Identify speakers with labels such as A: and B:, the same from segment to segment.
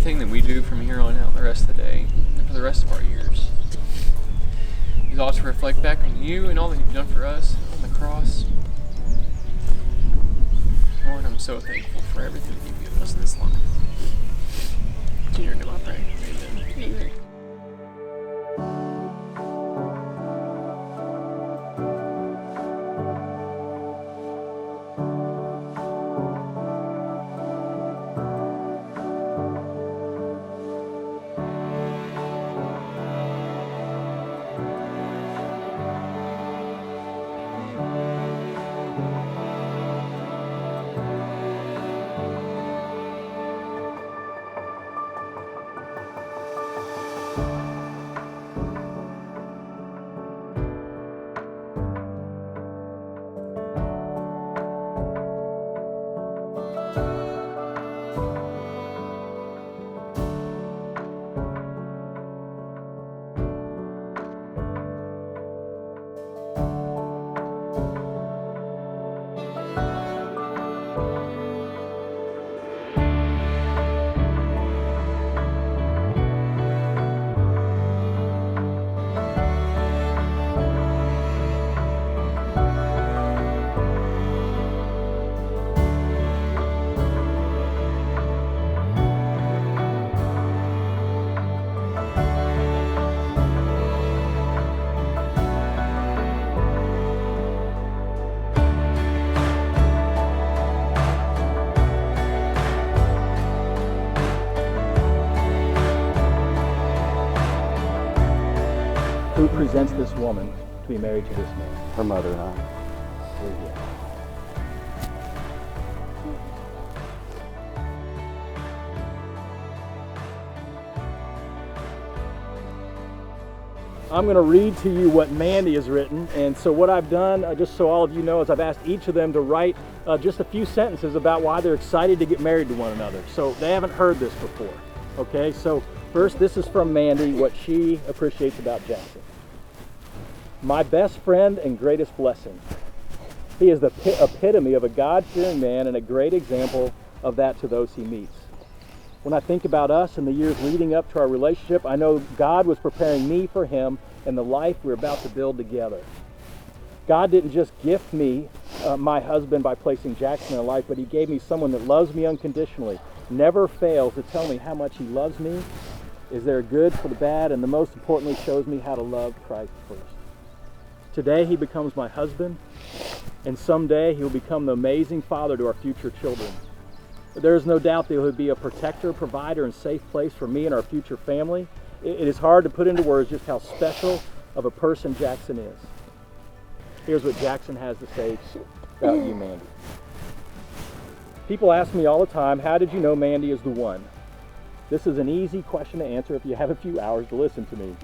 A: everything that we do from here on out the rest of the day and for the rest of our years. Use all to reflect back on you and all that you've done for us on the cross. Lord, I'm so thankful for everything that you've given us in this life. In your name I pray. Amen. Amen.
B: Who presents this woman to be married to this man?
C: Her mother and I.
B: Very good. I'm going to read to you what Mandy has written, and so what I've done, just so all of you know, is I've asked each of them to write just a few sentences about why they're excited to get married to one another. So they haven't heard this before. Okay, so first, this is from Mandy, what she appreciates about Jackson. My best friend and greatest blessing. He is the epitome of a God-fearing man and a great example of that to those he meets. When I think about us and the years leading up to our relationship, I know God was preparing me for him and the life we're about to build together. God didn't just gift me, my husband, by placing Jackson in my life, but he gave me someone that loves me unconditionally, never fails to tell me how much he loves me, is there good for the bad, and the most importantly, shows me how to love Christ first. Today he becomes my husband, and someday he will become the amazing father to our future children. There is no doubt that he will be a protector, provider, and safe place for me and our future family. It is hard to put into words just how special of a person Jackson is. Here's what Jackson has to say about you, Mandy. People ask me all the time, how did you know Mandy is the one? This is an easy question to answer if you have a few hours to listen to me.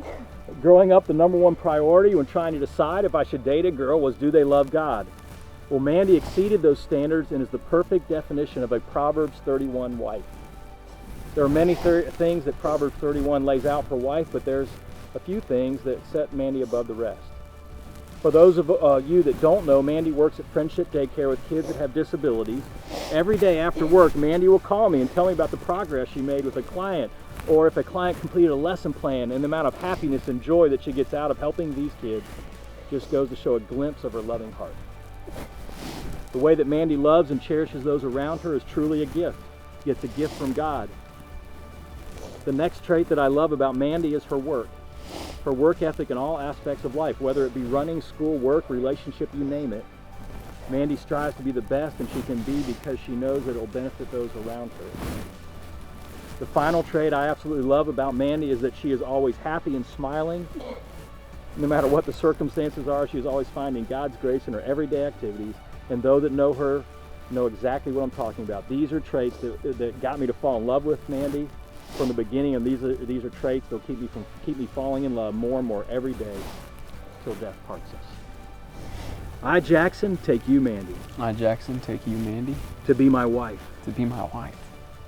B: Growing up, the number one priority when trying to decide if I should date a girl was, do they love God? Well, Mandy exceeded those standards and is the perfect definition of a Proverbs 31 wife. There are many things that Proverbs 31 lays out for a wife, but there's a few things that set Mandy above the rest. For those of you that don't know, Mandy works at Friendship Daycare with kids that have disabilities. Every day after work, Mandy will call me and tell me about the progress she made with a client, or if a client completed a lesson plan, and the amount of happiness and joy that she gets out of helping these kids just goes to show a glimpse of her loving heart. The way that Mandy loves and cherishes those around her is truly a gift. It's a gift from God. The next trait that I love about Mandy is her work. Her work ethic in all aspects of life, whether it be running, school, work, relationship, you name it. Mandy strives to be the best and she can be because she knows that it will benefit those around her. The final trait I absolutely love about Mandy is that she is always happy and smiling. No matter what the circumstances are, she is always finding God's grace in her everyday activities, and those that know her know exactly what I'm talking about. These are traits that got me to fall in love with Mandy from the beginning, and these are traits that'll keep me falling in love more and more every day till death parts us. I, Jackson, take you, Mandy.
C: I, Jackson, take you, Mandy.
B: To be my wife.
C: To be my wife.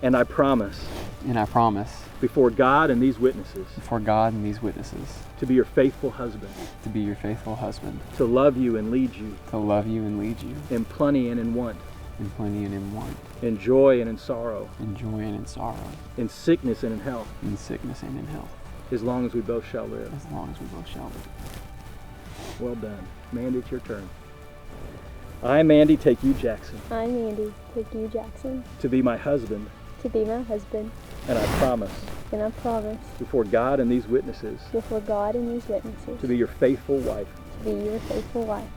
B: And I promise.
C: And I promise.
B: Before God and these witnesses.
C: Before God and these witnesses.
B: To be your faithful husband.
C: To be your faithful husband.
B: To love you and lead you.
C: To love you and lead you.
B: In plenty and in want.
C: in plenty and in want,
B: in joy and in sorrow,
C: in joy and in sorrow,
B: in sickness and in health,
C: in sickness and in health,
B: as long as we both shall live.
C: as long as we both shall live.
B: Well done. Mandy, it's your turn. I, Mandy, take you, Jackson,
D: I, Mandy, take you, Jackson,
B: to be my husband,
D: to be my husband,
B: and I promise,
D: and I promise,
B: before God and these witnesses,
D: before God and these witnesses,
B: to be your faithful wife,
D: to be your faithful wife,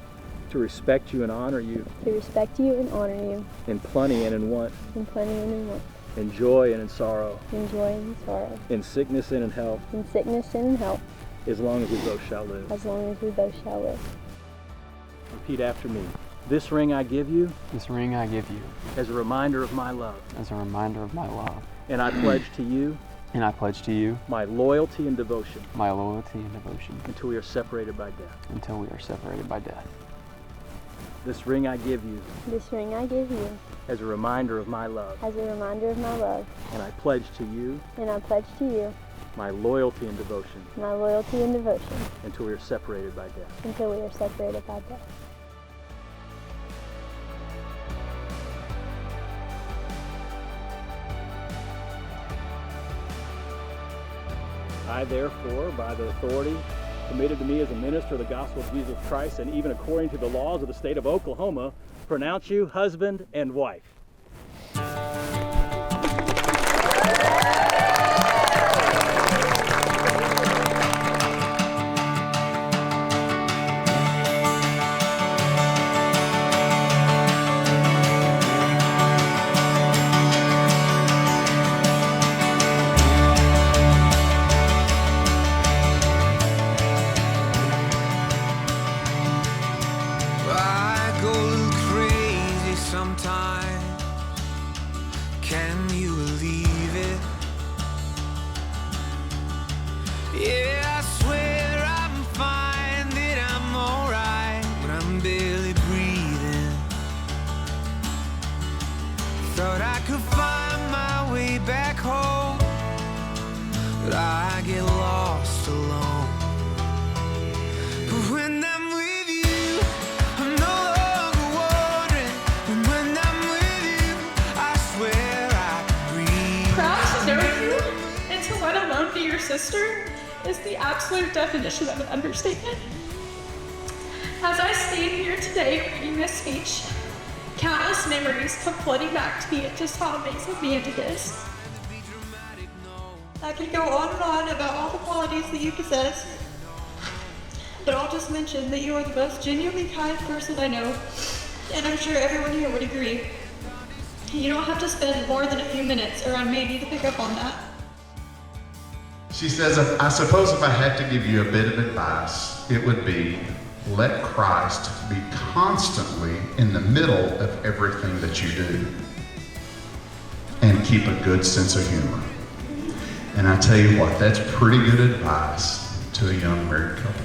B: to respect you and honor you
D: to respect you and honor you,
B: in plenty and in want,
D: in plenty and in want,
B: in joy and in sorrow,
D: in joy and in sorrow,
B: in sickness and in health,
D: in sickness and in health,
B: as long as we both shall live.
D: as long as we both shall live.
B: Repeat after me. This ring I give you
C: This ring I give you
B: as a reminder of my love,
C: as a reminder of my love,
B: and I pledge to you
C: and I pledge to you
B: my loyalty and devotion
C: my loyalty and devotion
B: until we are separated by death.
C: until we are separated by death.
B: This ring I give you
D: This ring I give you
B: as a reminder of my love,
D: as a reminder of my love,
B: and I pledge to you
D: and I pledge to you
B: my loyalty and devotion
D: my loyalty and devotion
B: until we are separated by death.
D: until we are separated by death.
B: I therefore, by the authority committed to me as a minister of the gospel of Jesus Christ, and even according to the laws of the state of Oklahoma, pronounce you husband and wife.
E: I go a little crazy sometimes. Can you believe it? Yeah, I swear I'm fine, that I'm alright, but I'm barely breathing. Thought I could find my way back home, but I get lost alone. But when I'm with you, I'm no longer wandering. And when I'm with you, I swear I can breathe.
F: Proud to know you and to let alone be your sister is the absolute definition of an understatement. As I stand here today reading this speech, countless memories come flooding back to me at just how amazing Mandy is. I could go on and on about all the qualities that you possess, but I'll just mention that you are the most genuinely kind person I know, and I'm sure everyone here would agree. You don't have to spend more than a few minutes around Mandy to pick up on that.
G: She says, I suppose if I had to give you a bit of advice, it would be let Christ be constantly in the middle of everything that you do and keep a good sense of humor. And I tell you what, that's pretty good advice to a young married couple.